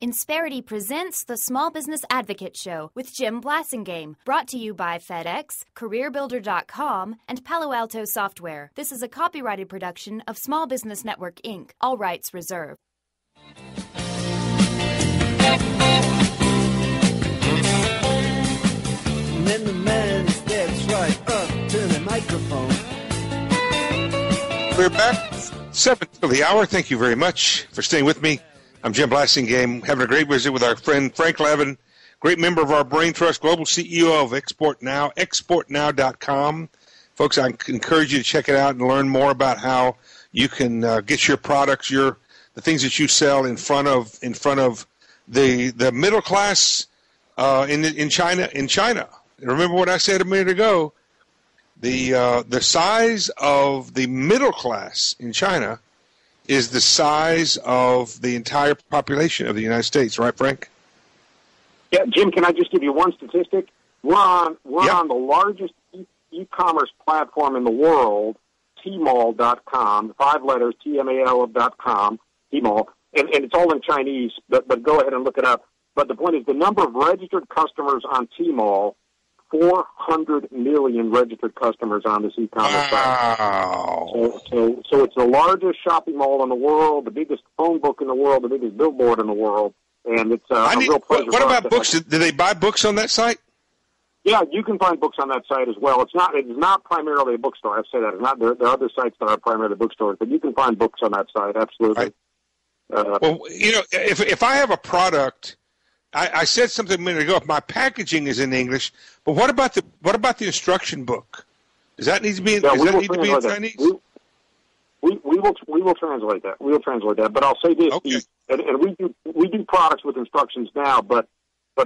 Insperity presents the Small Business Advocate Show with Jim Blasingame, brought to you by FedEx, CareerBuilder.com, and Palo Alto Software. This is a copyrighted production of Small Business Network, Inc., all rights reserved. And then the man steps right up to the microphone. We're back, 7 till the hour. Thank you very much for staying with me. I'm Jim Blasingame, having a great visit with our friend Frank Lavin, great member of our Brain Trust, global CEO of Export Now, exportnow.com. Folks, I encourage you to check it out and learn more about how you can get your products, the things that you sell in front of the middle class in China. Remember what I said a minute ago? The size of the middle class in China is the size of the entire population of the United States, right, Frank? Yeah, Jim, can I just give you one statistic? We're on the largest e-commerce platform in the world, Tmall.com, 5 letters, Tmal.com, Tmall, and it's all in Chinese, but go ahead and look it up. But the point is the number of registered customers on Tmall, 400 million registered customers on this e-commerce site. So it's the largest shopping mall in the world, the biggest phone book in the world, the biggest billboard in the world, and it's a real pleasure. What about books? Do they buy books on that site? Yeah, you can find books on that site as well. It's not primarily a bookstore. I've said that. It's not. There are other sites that are primarily bookstores, but you can find books on that site. Absolutely. Right. Well, if I have a product. I said something a minute ago. If my packaging is in English, but what about the instruction book? Does that need to be? Does that need to be in Chinese? We will translate that. We will translate that. But I'll say this: okay. and we do products with instructions now, but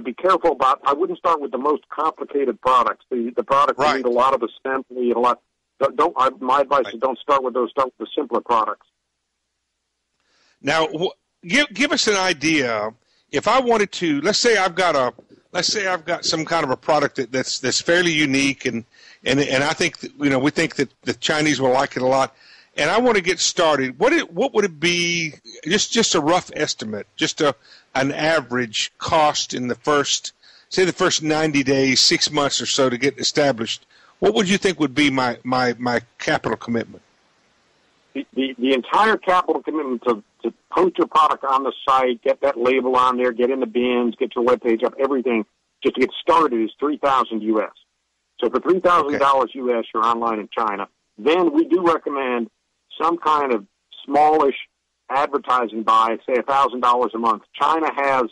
be careful about. I wouldn't start with the most complicated products. The products need a lot of assembly and a lot. My advice is don't start with those. Start with the simpler products. Now, give us an idea. If I wanted to, let's say I've got some kind of a product that's fairly unique, and I think that, we think that the Chinese will like it a lot, and I want to get started. What would it be? Just a rough estimate, just an average cost in the first 90 days, 6 months or so to get established. What would you think would be my capital commitment? The entire capital commitment to post your product on the site, get that label on there, get in the bins, get your webpage up, everything, just to get started is $3,000 US. So for $3,000 US, you're online in China. Then we do recommend some kind of smallish advertising buy, say $1,000 a month. China has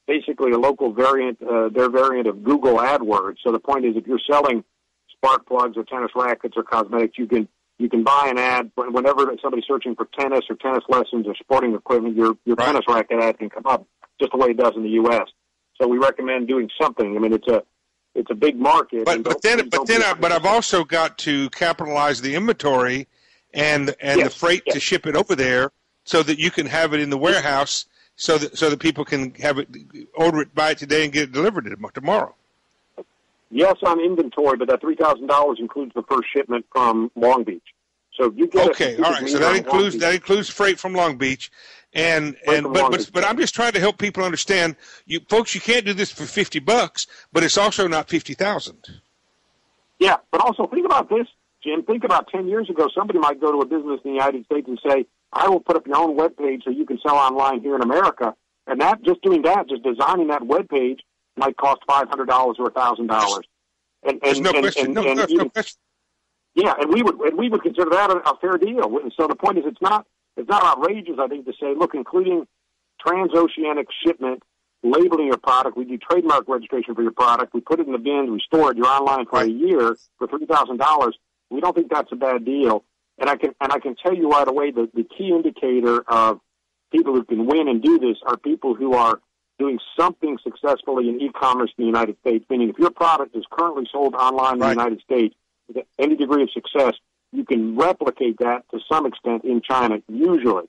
basically a local variant, their variant of Google AdWords. So the point is, if you're selling spark plugs or tennis rackets or cosmetics, you can buy an ad whenever somebody's searching for tennis or tennis lessons or sporting equipment. Your tennis racket ad can come up just the way it does in the U.S. So we recommend doing something. I mean, it's a big market. But I've also got to capitalize the inventory and the freight to ship it over there, so that you can have it in the warehouse, so that people can have it, order it, buy it today, and get it delivered tomorrow. Yes, on inventory, but that $3,000 includes the first shipment from Long Beach. So if you get all right. So that includes freight from Long Beach, but I'm just trying to help people understand. You can't do this for $50, but it's also not $50,000. Yeah, but also think about this, Jim. Think about 10 years ago, somebody might go to a business in the United States and say, "I will put up your own web page so you can sell online here in America," and just designing that web page might cost $500 or $1,000. There's no question. No question. Yeah, and we would consider that a fair deal. So the point is, it's not outrageous, I think, to say, look, including transoceanic shipment, labeling your product, we do trademark registration for your product, we put it in the bins, we store it, you're online for a year for $3,000. We don't think that's a bad deal. And I can tell you right away that the key indicator of people who can win and do this are people who are doing something successfully in e-commerce in the United States, meaning if your product is currently sold online in the United States with any degree of success, you can replicate that to some extent in China, usually.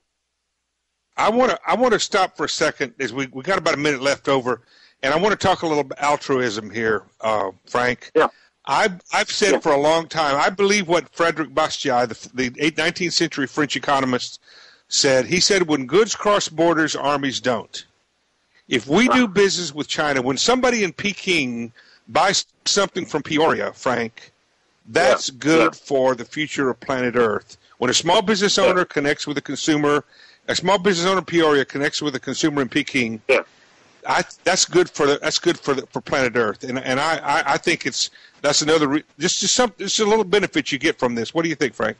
I want to stop for a second, as we got about a minute left over, and I want to talk a little altruism here, Frank. Yeah. I've said for a long time, I believe what Frederick Bastiat, the 19th century French economist, said. He said, when goods cross borders, armies don't. If we do business with China, when somebody in Peking buys something from Peoria, Frank, that's good for the future of planet Earth. When a small business owner connects with a consumer, a small business owner in Peoria connects with a consumer in Peking, that's good for planet Earth. And I think that's another just a little benefit you get from this. What do you think, Frank?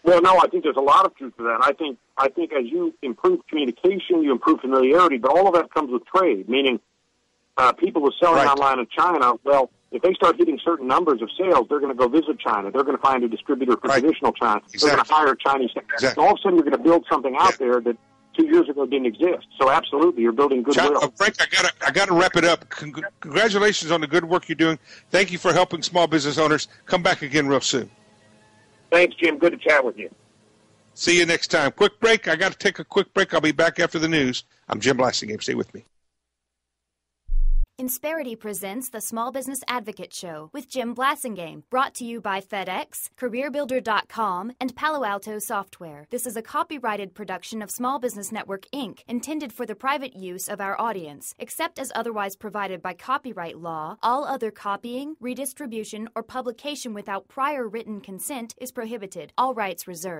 Well, no, I think there's a lot of truth to that. I think as you improve communication, you improve familiarity, but all of that comes with trade, meaning people who are selling online in China, well, if they start hitting certain numbers of sales, they're going to go visit China. They're going to find a distributor for traditional China. Exactly. They're going to hire Chinese. Exactly. All of a sudden, you're going to build something out there that 2 years ago didn't exist. So absolutely, you're building goodwill. Frank, I got to wrap it up. Congratulations on the good work you're doing. Thank you for helping small business owners. Come back again real soon. Thanks, Jim. Good to chat with you. See you next time. Quick break. I got to take a quick break. I'll be back after the news. I'm Jim Blasingame. Stay with me. Insperity presents the Small Business Advocate Show with Jim Blasingame, brought to you by FedEx, CareerBuilder.com, and Palo Alto Software. This is a copyrighted production of Small Business Network, Inc., intended for the private use of our audience. Except as otherwise provided by copyright law, all other copying, redistribution, or publication without prior written consent is prohibited. All rights reserved.